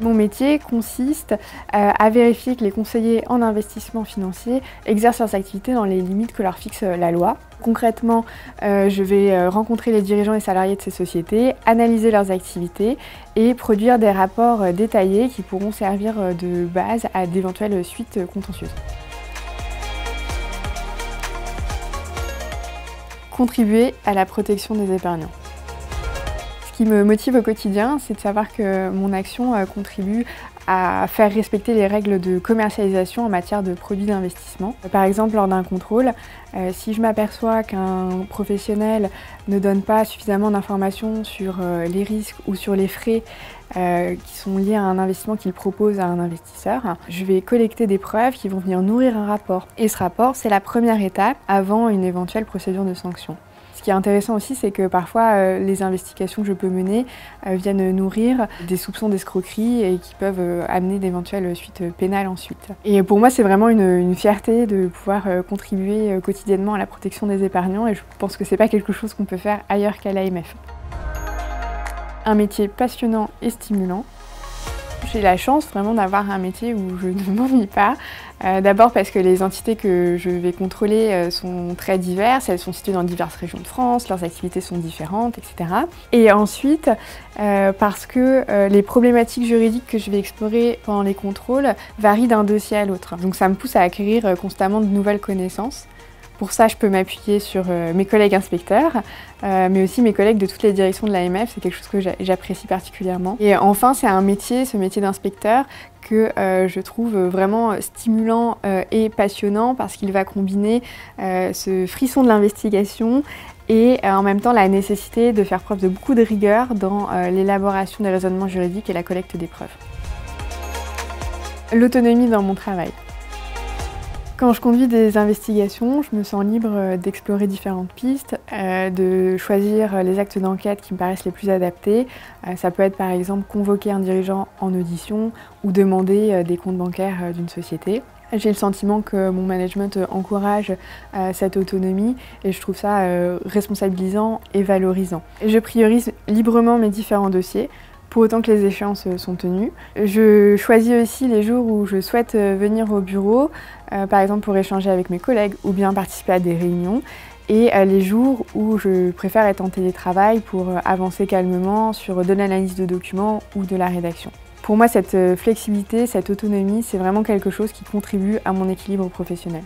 Mon métier consiste à vérifier que les conseillers en investissement financier exercent leurs activités dans les limites que leur fixe la loi. Concrètement, je vais rencontrer les dirigeants et salariés de ces sociétés, analyser leurs activités et produire des rapports détaillés qui pourront servir de base à d'éventuelles suites contentieuses. Contribuer à la protection des épargnants. Ce qui me motive au quotidien, c'est de savoir que mon action contribue à faire respecter les règles de commercialisation en matière de produits d'investissement. Par exemple, lors d'un contrôle, si je m'aperçois qu'un professionnel ne donne pas suffisamment d'informations sur les risques ou sur les frais qui sont liés à un investissement qu'il propose à un investisseur, je vais collecter des preuves qui vont venir nourrir un rapport. Et ce rapport, c'est la première étape avant une éventuelle procédure de sanction. Ce qui est intéressant aussi, c'est que parfois les investigations que je peux mener viennent nourrir des soupçons d'escroquerie et qui peuvent amener d'éventuelles suites pénales ensuite. Et pour moi, c'est vraiment une fierté de pouvoir contribuer quotidiennement à la protection des épargnants et je pense que c'est pas quelque chose qu'on peut faire ailleurs qu'à l'AMF. Un métier passionnant et stimulant. J'ai la chance vraiment d'avoir un métier où je ne m'ennuie pas. D'abord parce que les entités que je vais contrôler sont très diverses, elles sont situées dans diverses régions de France, leurs activités sont différentes, etc. Et ensuite parce que les problématiques juridiques que je vais explorer pendant les contrôles varient d'un dossier à l'autre. Donc ça me pousse à acquérir constamment de nouvelles connaissances. Pour ça, je peux m'appuyer sur mes collègues inspecteurs, mais aussi mes collègues de toutes les directions de l'AMF, c'est quelque chose que j'apprécie particulièrement. Et enfin, c'est un métier, ce métier d'inspecteur, que je trouve vraiment stimulant et passionnant parce qu'il va combiner ce frisson de l'investigation et en même temps la nécessité de faire preuve de beaucoup de rigueur dans l'élaboration des raisonnements juridiques et la collecte des preuves. L'autonomie dans mon travail. Quand je conduis des investigations, je me sens libre d'explorer différentes pistes, de choisir les actes d'enquête qui me paraissent les plus adaptés. Ça peut être par exemple convoquer un dirigeant en audition ou demander des comptes bancaires d'une société. J'ai le sentiment que mon management encourage cette autonomie et je trouve ça responsabilisant et valorisant. Je priorise librement mes différents dossiers, pour autant que les échéances sont tenues. Je choisis aussi les jours où je souhaite venir au bureau, par exemple pour échanger avec mes collègues ou bien participer à des réunions, et les jours où je préfère être en télétravail pour avancer calmement sur de l'analyse de documents ou de la rédaction. Pour moi, cette flexibilité, cette autonomie, c'est vraiment quelque chose qui contribue à mon équilibre professionnel.